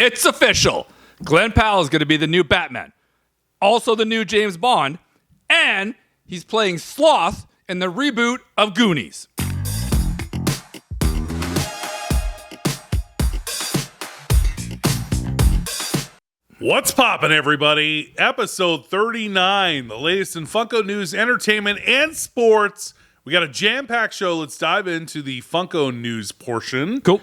It's official. Glenn Powell is going to be the new Batman. Also the new James Bond. And he's playing Sloth in the reboot of Goonies. What's poppin', everybody? Episode 39, the latest in Funko news, entertainment, and sports. We got a jam-packed show. Let's dive into the Funko news portion. Cool.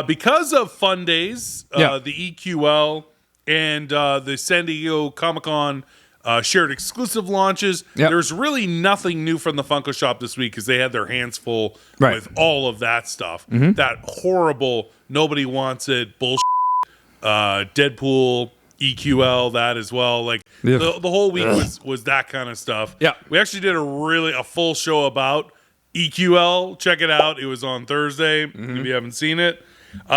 Because of Fun Days, the EQL, and the San Diego Comic-Con shared exclusive launches, there's really nothing new from the Funko shop this week because they had their hands full with all of that stuff. That horrible, nobody wants it, bullshit, Deadpool, EQL, that as well. Like the whole week was that kind of stuff. Yeah, we actually did a full show about EQL. Check it out. It was on Thursday. If you haven't seen it,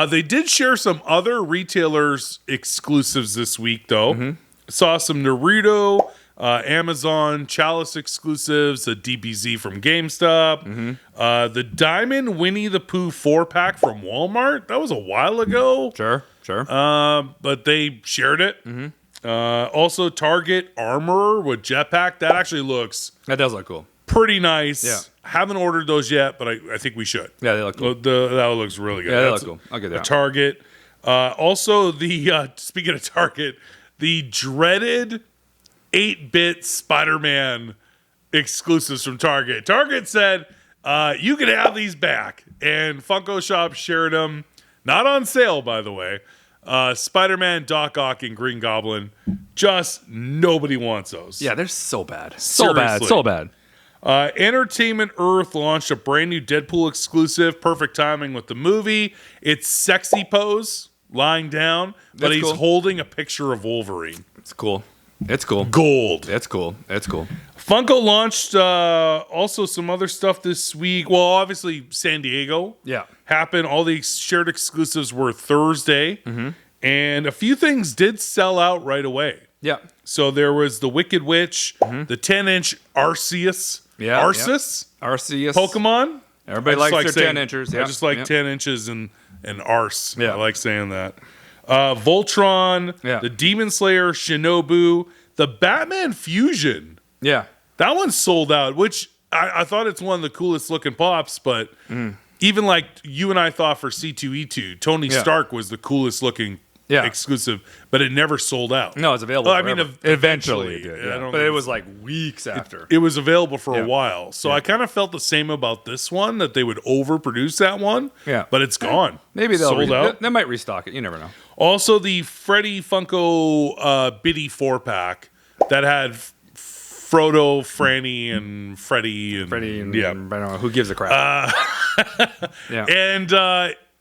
they did share some other retailers exclusives this week though. Saw some Naruto, Amazon Chalice exclusives, a DBZ from GameStop, the Diamond Winnie the Pooh 4-pack from Walmart. That was a while ago. Sure. But they shared it. Also, Target Armor with Jetpack. That does look cool. Pretty nice. Yeah. Haven't ordered those yet, but I think we should. Yeah, they look cool. That looks really good. Yeah, they look cool. I'll get that. Target. Also, speaking of Target, the dreaded 8-bit Spider-Man exclusives from Target. Target said, you can have these back. And Funko Shop shared them. Not on sale, by the way. Spider-Man, Doc Ock, and Green Goblin. Just nobody wants those. Yeah, they're so bad. Seriously. So bad. Entertainment Earth launched a brand new Deadpool exclusive. Perfect timing with the movie. It's sexy pose, lying down, but he's holding a picture of Wolverine. It's cool. Gold. It's cool. Funko launched also some other stuff this week. Well, obviously, San Diego happened. All the shared exclusives were Thursday. And a few things did sell out right away. Yeah. So there was the Wicked Witch, the 10-inch Arceus. Arceus Pokemon. Everybody likes their 10 inches. I just like 10 inches and Arce. Yeah. I like saying that. Voltron, the Demon Slayer, Shinobu, the Batman Fusion. Yeah. That one sold out, which I thought it's one of the coolest looking pops, but even like you and I thought for C2E2, Tony Stark was the coolest looking exclusive, but it never sold out. No, it's available. Well, I mean, eventually it did. But it was like weeks after. It was available for a while. So I kind of felt the same about this one, that they would overproduce that one. Yeah. But it's gone. Maybe they'll sold out. They might restock it. You never know. Also, the Freddy Funko Biddy 4-pack that had Frodo, Franny, and Freddy. And I don't know. Who gives a crap? And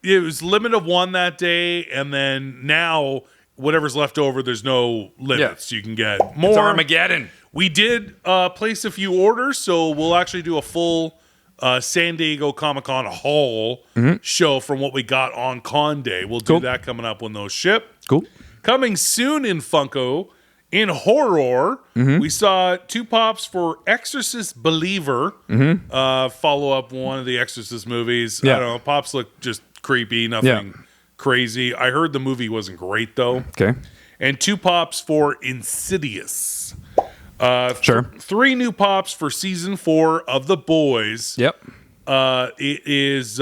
it was limit of one that day, and then now whatever's left over, there's no limits. You can get more. It's Armageddon. We did place a few orders, so we'll actually do a full San Diego Comic-Con haul show from what we got on Con Day. We'll do that coming up when those ship. Cool. Coming soon in Funko, in horror, we saw 2 pops for Exorcist Believer, follow up one of the Exorcist movies. I don't know, pops look just creepy, nothing crazy. I heard the movie wasn't great, though. Okay. And 2 pops for Insidious. Sure. 3 new pops for season 4 of The Boys. Yep. It is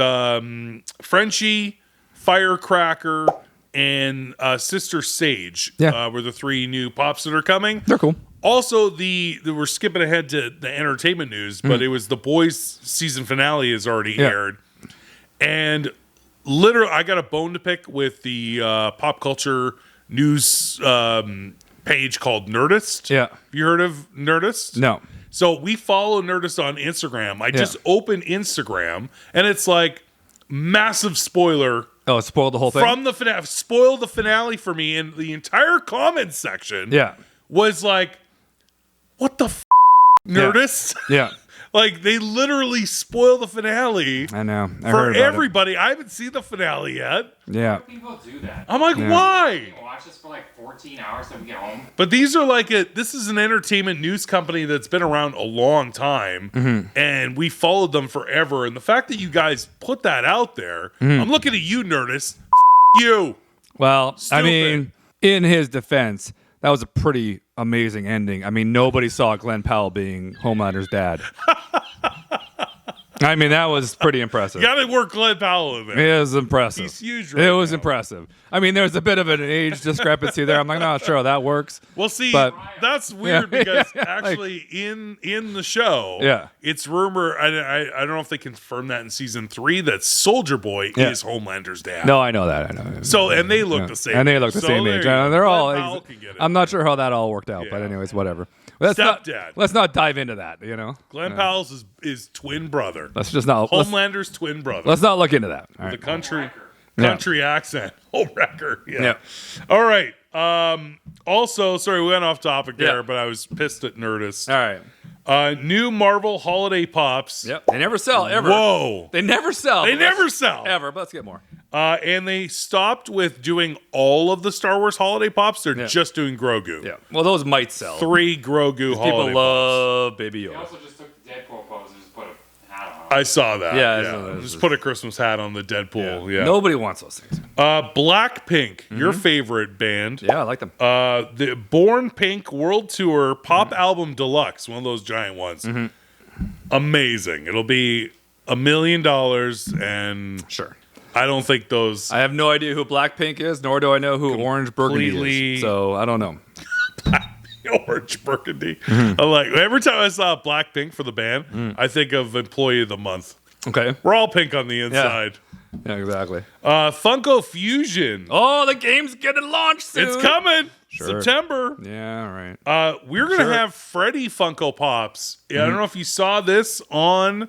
Frenchie, Firecracker, and Sister Sage were the 3 new pops that are coming. They're cool. Also, we're skipping ahead to the entertainment news, but it was The Boys season finale has already aired. And literally, I got a bone to pick with the pop culture news page called Nerdist. Yeah. Have you heard of Nerdist? No. So we follow Nerdist on Instagram. I just opened Instagram, and it's like massive spoiler. Oh, it spoiled the whole thing? From the finale. Spoiled the finale for me, and the entire comment section was like, what the Nerdist? Yeah. Like, they literally spoil the finale. I know. For everybody. I haven't seen the finale yet. Yeah. People do that. I'm like, why? People watch this for like 14 hours so we get home. But these are like this is an entertainment news company that's been around a long time, and we followed them forever. And the fact that you guys put that out there, I'm looking at you, Nerdist. You. Well, I Stupid. mean, in his defense, that was a pretty amazing ending. I mean, nobody saw Glenn Powell being Homelander's dad. I mean, that was pretty impressive. You got to work Glenn Powell in there. It was impressive. He's huge right It was now. impressive. I mean, there was a bit of an age discrepancy there. I'm like, not sure how that works. Well, see, But- that's weird Yeah. because Like- actually in the show, Yeah. it's rumor. I don't know if they confirmed that in season 3 that Soldier Boy Yeah. is Homelander's dad. No, I know that. I know. So and they look Yeah. the same, And they look the So same there age. you go. They're Glenn all. Powell can get it. I'm not sure how that all worked out, but Yeah. anyways, whatever. Stepdad. Let's not dive into that. You know, Glenn Powell's is twin brother. let's just not. Homelander's twin brother. Let's not look into that. All The right. country accent. Homewrecker. Yeah. Yeah. All right. Also, sorry, we went off topic there, Yeah. but I was pissed at Nerdist. All right. New Marvel holiday pops. Yep. They never sell ever. Whoa. They never sell. They but let's- never sell. ever. But let's get more. And they stopped with doing all of the Star Wars holiday pops. They're Yeah. just doing Grogu. Yeah. Well, those might sell. 3 Grogu holiday People pops. love Baby He Yoda. also just took the Deadpool pose and just put a hat on. I saw that. Yeah, I Yeah. saw that. Just put a Christmas hat on the Deadpool. Yeah. Nobody wants those things. Blackpink, your favorite band. Yeah, I like them. The Born Pink World Tour Pop Album Deluxe, one of those giant ones. Amazing. It'll be $1 million, and Sure. I don't think those. I have no idea who Blackpink is, nor do I know who Orange Burgundy Completely- is. So I don't know. Orange Burgundy. Mm-hmm. I'm like, every time I saw Blackpink for the band, I think of Employee of the Month. Okay. We're all pink on the inside. Yeah, exactly. Funko Fusion. Oh, the game's getting launched soon. It's coming. Sure. September. Yeah, all right. We're gonna Sure. have Freddy Funko Pops. Yeah, I don't know if you saw this on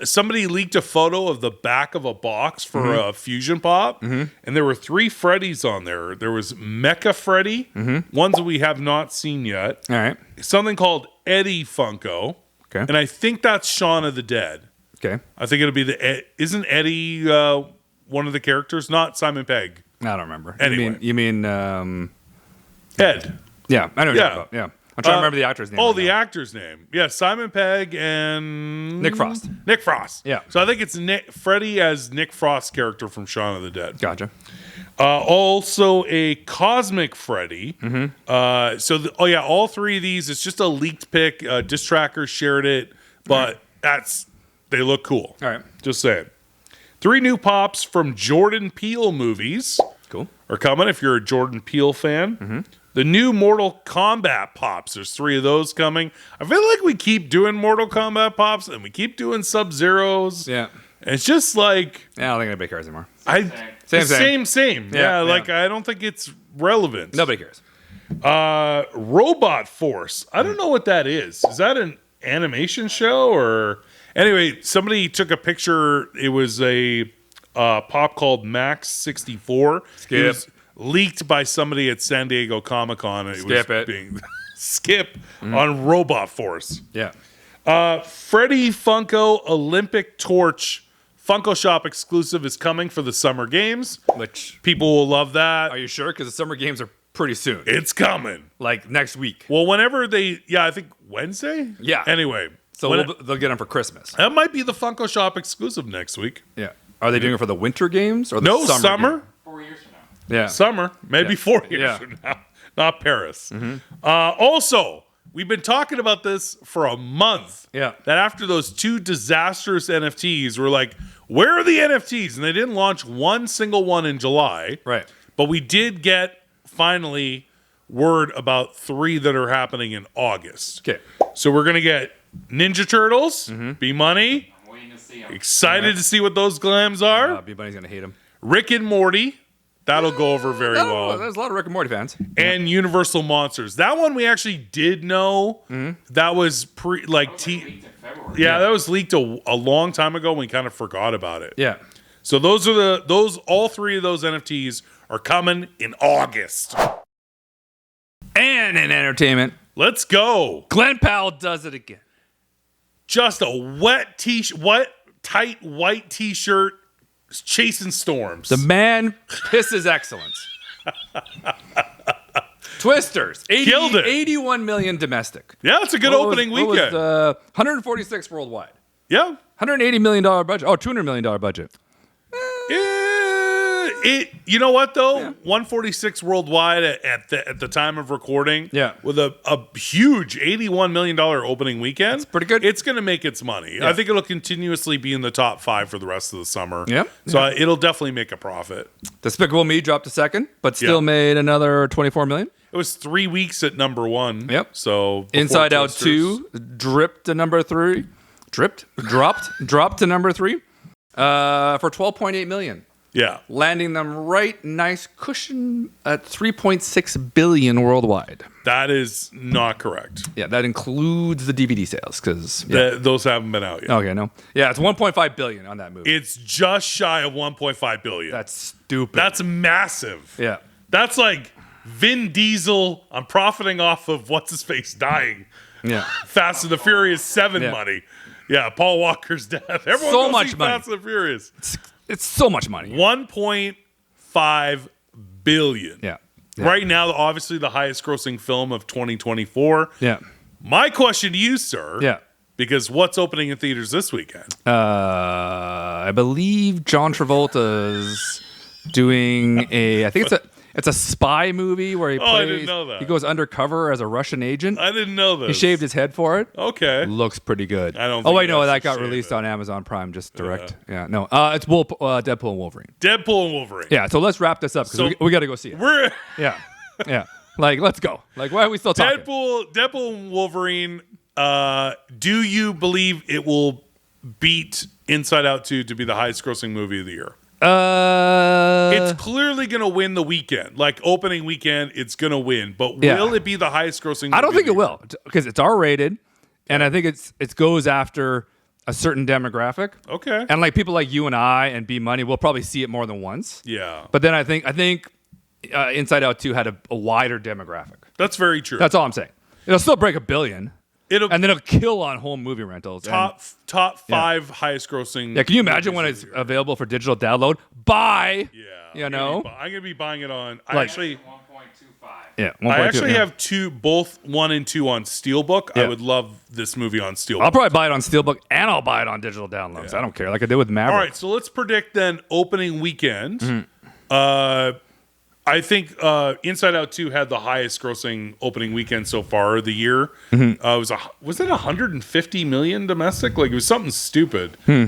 somebody leaked a photo of the back of a box for a Fusion Pop, and there were 3 Freddys on there. There was Mecha Freddy, ones that we have not seen yet. All right. Something called Eddie Funko, Okay. and I think that's Shaun of the Dead. Okay. I think it'll be isn't Eddie one of the characters? Not Simon Pegg. I don't remember. Anyway. You mean Ed. yeah, I know what you're Yeah. talking about. Yeah. I'm trying to remember the actor's name. Oh, right the now. actor's name. Yeah, Simon Pegg and Nick Frost. Nick Frost. Yeah. So I think it's Freddy as Nick Frost's character from Shaun of the Dead. Gotcha. Also a Cosmic Freddy. All 3 of these. It's just a leaked pic. Diss Tracker shared it, but they look cool. All right. Just saying. 3 new pops from Jordan Peele movies Cool. are coming if you're a Jordan Peele fan. The new Mortal Kombat pops. There's 3 of those coming. I feel like we keep doing Mortal Kombat pops and we keep doing Sub-Zeros. Yeah. And it's just like Yeah, I don't think anybody cares anymore. same. Yeah, Like yeah. I don't think it's relevant. Nobody cares. Robot Force. I don't know what that is. Is that an animation show or anyway? Somebody took a picture. It was a pop called Max 64. Skip. It was leaked by somebody at San Diego Comic-Con. Skip was it. being skip on Robot Force. Yeah. Freddy Funko Olympic Torch Funko Shop exclusive is coming for the Summer Games. Which People will love that. are you sure? Because the summer games are pretty soon. It's coming. Like next week. Well, whenever I think Wednesday? Yeah. Anyway. So when they'll get them for Christmas. that might be the Funko Shop exclusive next week. Yeah. Are they doing it for the winter games or the No, summer? summer. game? 4 years from now. Yeah. Summer. Maybe Yeah. 4 years Yeah. from now. Not Paris. Also, we've been talking about this for a month. Yeah. That after those 2 disastrous NFTs, we're like, where are the NFTs? And they didn't launch one single one in July. Right. But we did get, finally, word about 3 that are happening in August. Okay. So we're going to get Ninja Turtles, B-Money. I'm waiting to see him. Excited to see what those glams are. B-Bunny's gonna hate him. Rick and Morty. That'll go over very well. There's a lot of Rick and Morty fans. And Universal Monsters. That one we actually did know. That was That was leaked in February. yeah, that was leaked a long time ago. We kind of forgot about it. Yeah. So those are all 3 of those NFTs are coming in August. And in entertainment, Let's go. Glenn Powell does it again. Just a wet, tight white t-shirt chasing storms. The man pisses excellence. Twisters. Killed it. 81 million domestic. Yeah, it's a good opening weekend. 146 worldwide. Yeah. $180 million budget. Oh, $200 million budget. You know what though? 146 worldwide at the time of recording. Yeah. With a huge $81 million opening weekend. That's pretty good. It's going to make its money. Yeah. I think it'll continuously be in the top 5 for the rest of the summer. Yep. So it'll definitely make a profit. Despicable Me dropped to second, but still made another 24 million. It was 3 weeks at number 1. Yep. So before Inside Out Toasters. 2 dropped to number 3 for 12.8 million. Yeah. Landing them right nice cushion at 3.6 billion worldwide. That is not correct. Yeah, that includes the DVD sales because Those haven't been out yet. okay, no, yeah, it's 1.5 billion on that movie. It's just shy of 1.5 billion. That's stupid. That's massive. yeah, That's like Vin Diesel. I'm profiting off of what's his face dying. yeah. Fast and the Furious 7 Yeah. money. Yeah, Paul Walker's death. Everyone So go much see money. Fast and the Furious. It's so much money. 1.5 billion. Yeah. Right now, obviously the highest grossing film of 2024. Yeah. My question to you, sir. Yeah. Because what's opening in theaters this weekend? I believe John Travolta's doing I think it's a spy movie where he plays. I didn't know that. He goes undercover as a Russian agent. I didn't know this. He shaved his head for it. Okay. Looks pretty good. I don't Oh think wait, he no, has that to got shave released it. on Amazon Prime, just direct. Yeah, no, it's Deadpool and Wolverine. Deadpool and Wolverine. Yeah, so let's wrap this up because So- we got to go see it. We're Yeah, yeah. Like, let's go. Like, why are we still talking? Deadpool and Wolverine. Do you believe it will beat Inside Out 2 to be the highest grossing movie of the year? It's clearly going to win the weekend. Like opening weekend, it's going to win. But Yeah. will it be the highest grossing movie? I don't think of it the year? will because it's R-rated, and I think it goes after a certain demographic. Okay. And like people like you and I and B Money will probably see it more than once. Yeah. But then I think Inside Out 2 had a wider demographic. That's very true. That's all I'm saying. It'll still break $1 billion, It'll and then it'll kill on home movie rentals. top 5 highest grossing. Yeah, can you imagine when movies it's of the year. available for digital download? Buy. Yeah. You know? I'm gonna be buying it on. Like- 1.25. Yeah, I 1.2, actually yeah. have both 1 and 2 on Steelbook. Yeah. I would love this movie on Steelbook. I'll probably buy it on Steelbook and I'll buy it on digital downloads. I don't care, like I did with Maverick. All right, so let's predict then opening weekend. Mm-hmm. I think Inside Out 2 had the highest grossing opening weekend so far of the year. Mm-hmm. Was it 150 million domestic? Like it was something stupid. Hmm.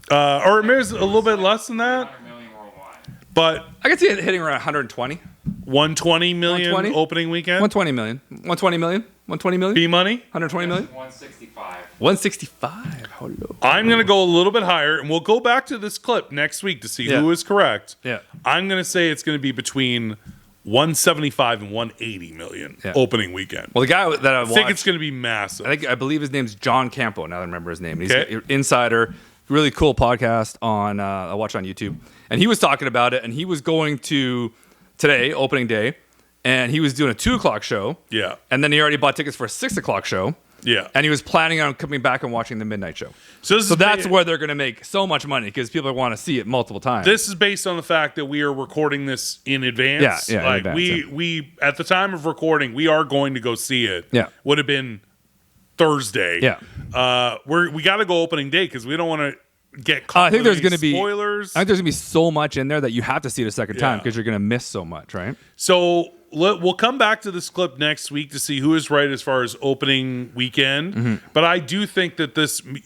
Or maybe it was a little bit less than that. 100 million worldwide. But I can see it hitting around 120. 120 million 120? opening weekend. 120 million. 120 million? 120 million? B money. 120 million? 165. 165. How low? I'm going to go a little bit higher, and we'll go back to this clip next week to see Yeah. who is correct. Yeah. I'm going to say it's going to be between 175 and 180 million Yeah. opening weekend. Well, the guy that I I watched, think it's going to be massive. I believe his name's John Campo. Now I remember his name. He's Okay. an insider, really cool podcast on I watch on YouTube, and he was talking about it. And he was going to today, opening day, and he was doing a 2:00 show. Yeah. And then he already bought tickets for a 6:00 show. Yeah. And he was planning on coming back and watching the midnight show. So, this So is that's where they're going to make so much money because people want to see it multiple times. this is based on the fact that we are recording this in advance. Yeah, in like advance, we at the time of recording, we are going to go see it. Yeah. Would have been Thursday. Yeah. We got to go opening day because we don't want to get caught. I think with there's any going to be spoilers. I think there's going to be so much in there that you have to see it a second time Yeah. because you're going to miss so much, right? So we'll come back to this clip next week to see who is right as far as opening weekend. Mm-hmm. But I do think that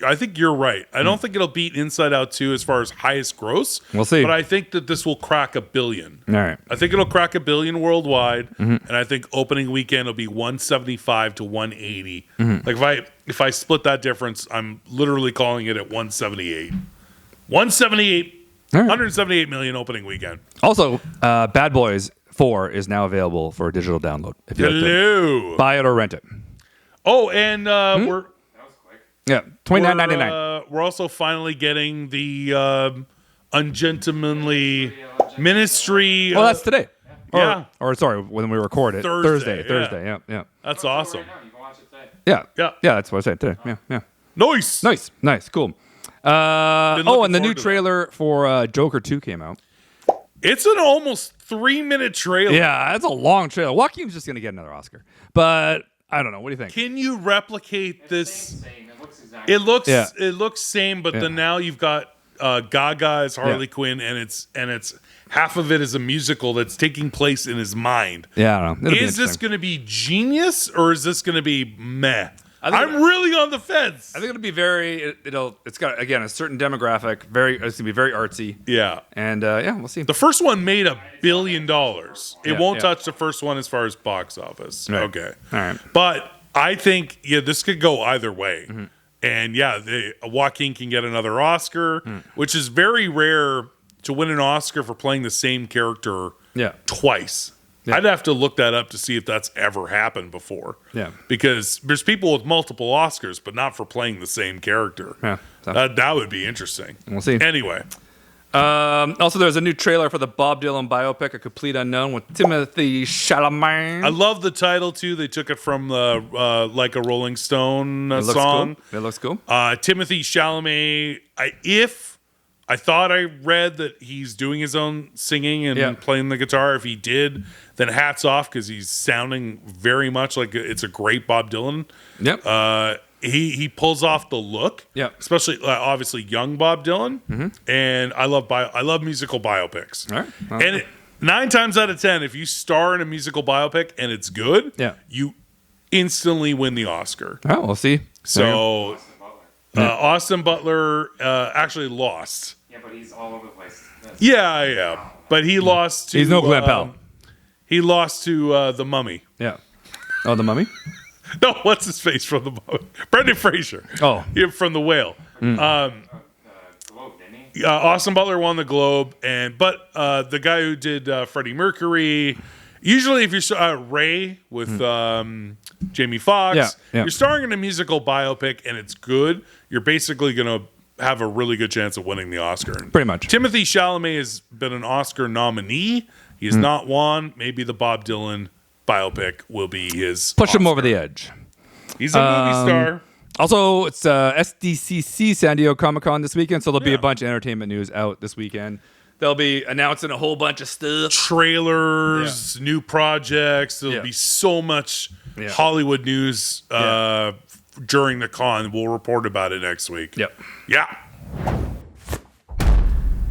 I think you're right. I don't think it'll beat Inside Out 2 as far as highest gross. We'll see. But I think that this will crack $1 billion. All right. I think it'll crack $1 billion worldwide. Mm-hmm. And I think opening weekend will be 175 to 180. Mm-hmm. Like if I split that difference, I'm literally calling it at 178. 178. All right. 178 million opening weekend. Also, Bad Boys 4 is now available for digital download. If you like to Hello. buy it or rent it. Oh, and Hmm? we're That was quick. Yeah, $29.99. we're also finally getting the ungentlemanly ministry. Well, that's today. Yeah. Or sorry, when we record it. Thursday, Thursday. Yeah. that's Go to it awesome. Right now. You can watch it today. Yeah. Yeah. Yeah, that's what I said today. Yeah. Nice. Nice. Cool. looking And the new forward to trailer for Joker 2 came out. It's an almost 3-minute trailer. Yeah, that's a long trailer. Joaquin's just going to get another Oscar. But I don't know. What do you think? Can you replicate It's this? same. It looks exactly. It looks Yeah. it looks same, but Yeah. then now you've got Gaga as Harley Quinn, and it's half of it is a musical that's taking place in his mind. Yeah, I don't know. Is this going to be genius or is this going to be meh? I'm really on the fence. I think it'll be it's got, again, a certain demographic. It's gonna be very artsy. Yeah. And we'll see. The first one made $1 billion. It won't touch the first one as far as box office. Right. Okay. All right. But I think this could go either way. Mm-hmm. And Joaquin can get another Oscar, which is very rare to win an Oscar for playing the same character twice. Yeah. I'd have to look that up to see if that's ever happened before. Yeah. Because there's people with multiple Oscars, but not for playing the same character. Yeah. That would be interesting. We'll see. Anyway. Also, there's a new trailer for the Bob Dylan biopic, A Complete Unknown, with Timothy Chalamet. I love the title, too. They took it from the Like a Rolling Stone song. Cool. It looks cool. Timothy Chalamet, I thought I read that he's doing his own singing and playing the guitar. If he did, then hats off, because he's sounding very much like it's a great Bob Dylan. Yep. He pulls off the look. Yep. Especially obviously young Bob Dylan. Mm-hmm. And I love musical biopics. All right. And 9 times out of 10, if you star in a musical biopic and it's good, you instantly win the Oscar. Oh, we'll see. So Austin Butler actually lost. Yeah, but he's all over the place. Yeah. But he lost to... He's no Glenn Powell. He lost to The Mummy. Yeah. Oh, The Mummy? No, what's his face from The Mummy? Brendan Fraser. Oh. From The Whale. Globe, didn't he? Austin Butler won the Globe, but the guy who did Freddie Mercury... Usually if you're Ray with Jamie Foxx, you're starring in a musical biopic and it's good, you're basically going to have a really good chance of winning the Oscar. Pretty much. Timothy Chalamet has been an Oscar nominee. He has not won. Maybe the Bob Dylan biopic will be his Push Oscar. him over the edge. He's a movie star. Also, it's SDCC San Diego Comic-Con this weekend, so there'll be a bunch of entertainment news out this weekend. They'll be announcing a whole bunch of stuff. Trailers, new projects. There'll be so much Hollywood news during the con. We'll report about it next week. Yep. Yeah.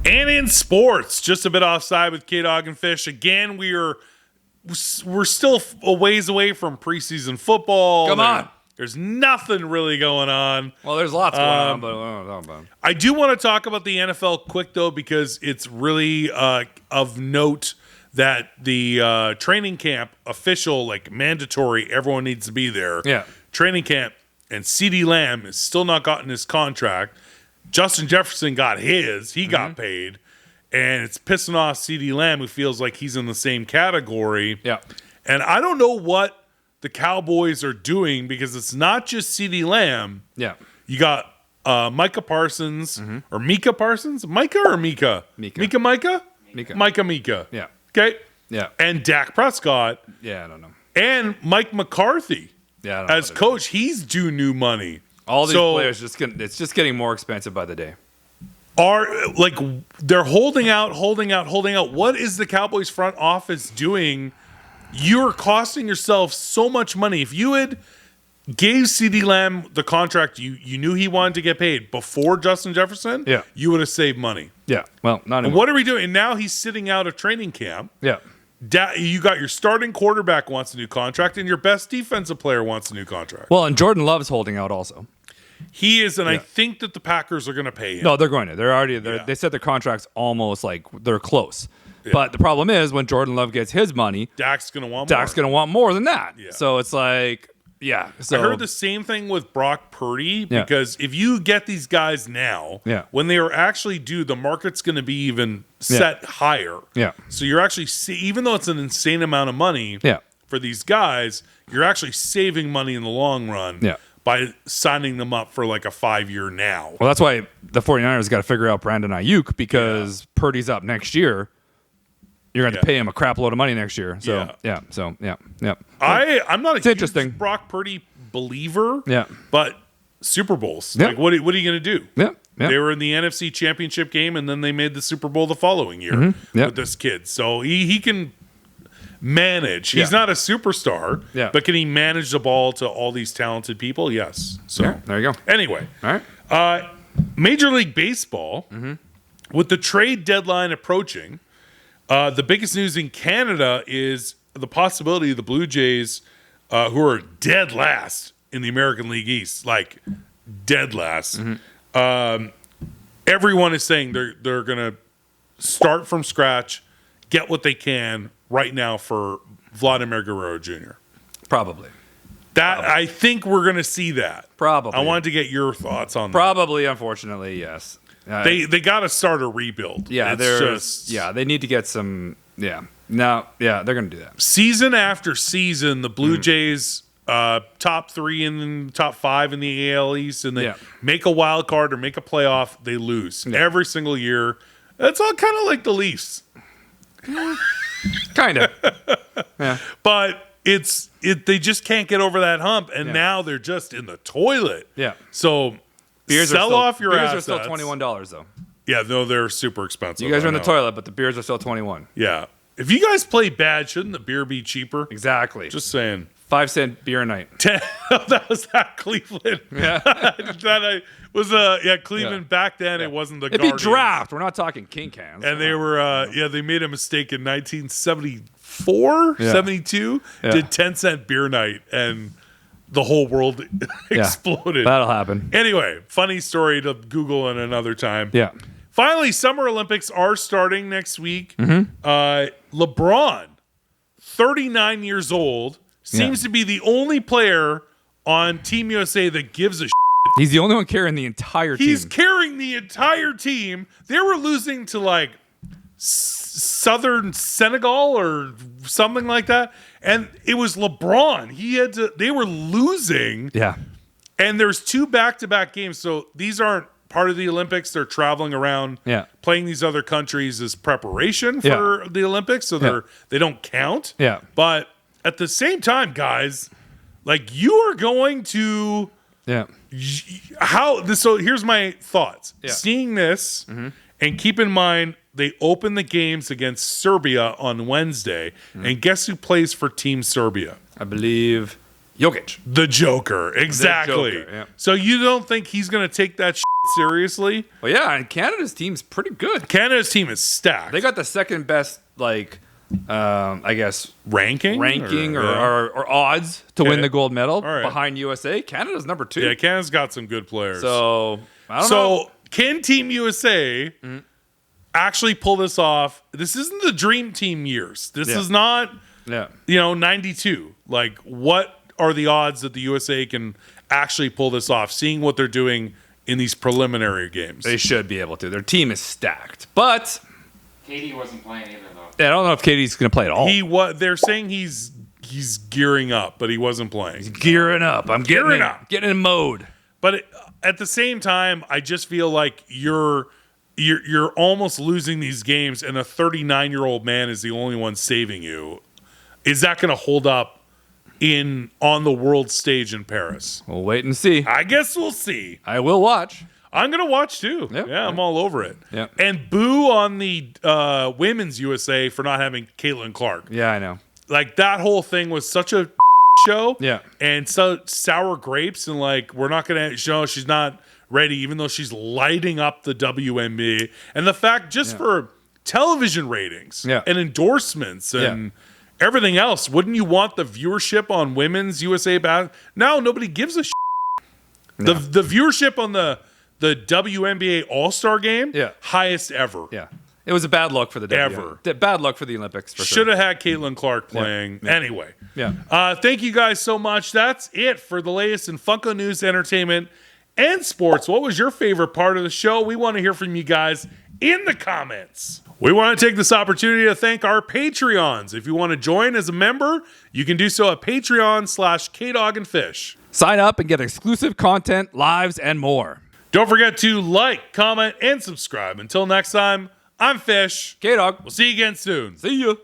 And in sports, just a bit offside with kdogandfish. Again, we're still a ways away from preseason football. Come on. There's nothing really going on. Well, there's lots going on, but I don't know about it. I do want to talk about the NFL quick, though, because it's really of note that the training camp official, like mandatory, everyone needs to be there. Yeah. Training camp, and CeeDee Lamb has still not gotten his contract. Justin Jefferson got his. He got paid. And it's pissing off CeeDee Lamb, who feels like he's in the same category. Yeah. And I don't know what the Cowboys are doing, because it's not just CeeDee Lamb. Yeah. You got Micah Parsons or Mika Parsons? Micah or Mika? Mika. Micah. Yeah. Okay. Yeah. And Dak Prescott. Yeah, I don't know. And Mike McCarthy. Yeah, I don't know as coach, he's due new money. All these players it's just getting more expensive by the day. They're holding out. What is the Cowboys front office doing? You're costing yourself so much money. If you had gave CeeDee Lamb the contract you knew he wanted to get paid before Justin Jefferson, you would have saved money. Yeah. Well, not anymore. And what are we doing? And now he's sitting out of training camp. Yeah. You got your starting quarterback wants a new contract, and your best defensive player wants a new contract. Well, and Jordan Love's holding out also. He is, and I think that the Packers are going to pay him. No, they're going to. They're already. They said their contract's almost like they're close. Yeah. But the problem is when Jordan Love gets his money, Dak's going to want more than that. Yeah. So it's like, So I heard the same thing with Brock Purdy, because if you get these guys now, when they are actually due, the market's going to be even set higher. Yeah. So you're actually even though it's an insane amount of money for these guys, you're actually saving money in the long run. Yeah. By signing them up for like a 5-year now. Well, that's why the 49ers got to figure out Brandon Ayuk, because Purdy's up next year. You're going to pay him a crap load of money next year. So, I'm not a huge Brock Purdy believer. Yeah. But Super Bowls. Yeah. Like, what are you going to do? Yeah. They were in the NFC Championship game, and then they made the Super Bowl the following year with this kid. So he can manage. He's not a superstar, but can he manage the ball to all these talented people? Yes. So there you go. Anyway. All right. Major League Baseball, with the trade deadline approaching, the biggest news in Canada is the possibility of the Blue Jays, who are dead last in the American League East, like dead last. Everyone is saying they're going to start from scratch, get what they can right now for Vladimir Guerrero Jr. Probably. I think we're going to see that. Probably. I wanted to get your thoughts on that. Probably, unfortunately, yes. They got to start a rebuild. Yeah, It's they need to get some. Yeah, no, yeah, they're going to do that. Season after season, the Blue Jays top 3 and top 5 in the AL East, and they make a wild card or make a playoff, they lose every single year. It's all kind of like the Leafs, kind of. Yeah, but they just can't get over that hump, and now they're just in the toilet. Yeah, so sell off your assets. Beers are still $21 though. Yeah, no, they're super expensive. You guys are in the toilet, but the beers are still 21. Yeah. If you guys play bad, shouldn't the beer be cheaper? Exactly. Just saying. 5-cent beer a night. That was Cleveland. Yeah. Cleveland back then. It wasn't the It'd Guardians. be draft. We're not talking king cans. And they were, they made a mistake in 1974, 72. Did 10-cent beer night, and the whole world exploded. That'll happen. Anyway, funny story to Google in another time. Yeah. Finally, Summer Olympics are starting next week. LeBron, 39 years old, seems to be the only player on Team USA that gives a shit. He's the only one carrying the entire team. He's carrying the entire team. They were losing to like Southern Senegal or something like that. And it was LeBron. They were losing. Yeah. And there's 2 back-to-back games. So these aren't part of the Olympics. They're traveling around playing these other countries as preparation for the Olympics. So they don't count. Yeah. But at the same time, guys, like you are going to so here's my thoughts. Seeing this and keep in mind they open the games against Serbia on Wednesday. And guess who plays for Team Serbia? I believe Jokic. The Joker. Exactly. The Joker, So you don't think he's going to take that seriously? Well, yeah, and Canada's team's pretty good. Canada's team is stacked. They got the second best, I guess, ranking or odds to win the gold medal right. behind USA. Canada's number 2. Yeah, Canada's got some good players. So, I don't know. So, can Team USA actually pull this off? This isn't the dream team years. This is not, 92. Like, what are the odds that the USA can actually pull this off, seeing what they're doing in these preliminary games? They should be able to. Their team is stacked. But KD wasn't playing either, though. I don't know if KD's going to play at all. They're saying he's gearing up, but he wasn't playing. He's gearing up. I'm getting in mode. But at the same time, I just feel like you're almost losing these games, and a 39-year-old man is the only one saving you. Is that going to hold up on the world stage in Paris? We'll wait and see. I guess we'll see. I will watch. I'm going to watch too. Yep. Yeah, I'm all over it. Yep. And boo on the women's USA for not having Caitlin Clark. Yeah, I know. Like, that whole thing was such a show. Yeah. And so sour grapes, and like, we're not going to show she's not ready, even though she's lighting up the WNBA. And the fact, just for television ratings and endorsements and everything else, wouldn't you want the viewership on women's USA basketball? No, nobody gives a shit. No. The viewership on the WNBA All-Star game, highest ever. Yeah. It was a bad look for the WNBA. Bad luck for the Olympics, for Should have had Caitlin Clark playing. Yeah. Anyway. Yeah. Thank you guys so much. That's it for the latest in Funko news, entertainment, and sports. What was your favorite part of the show? We want to hear from you guys in the comments. We want to take this opportunity to thank our Patreons. If you want to join as a member, you can do so at patreon.com/kdogandfish. Sign up and get exclusive content, lives, and more. Don't forget to like, comment, and subscribe. Until next time, I'm Fish. K-Dog. We'll see you again soon. See you.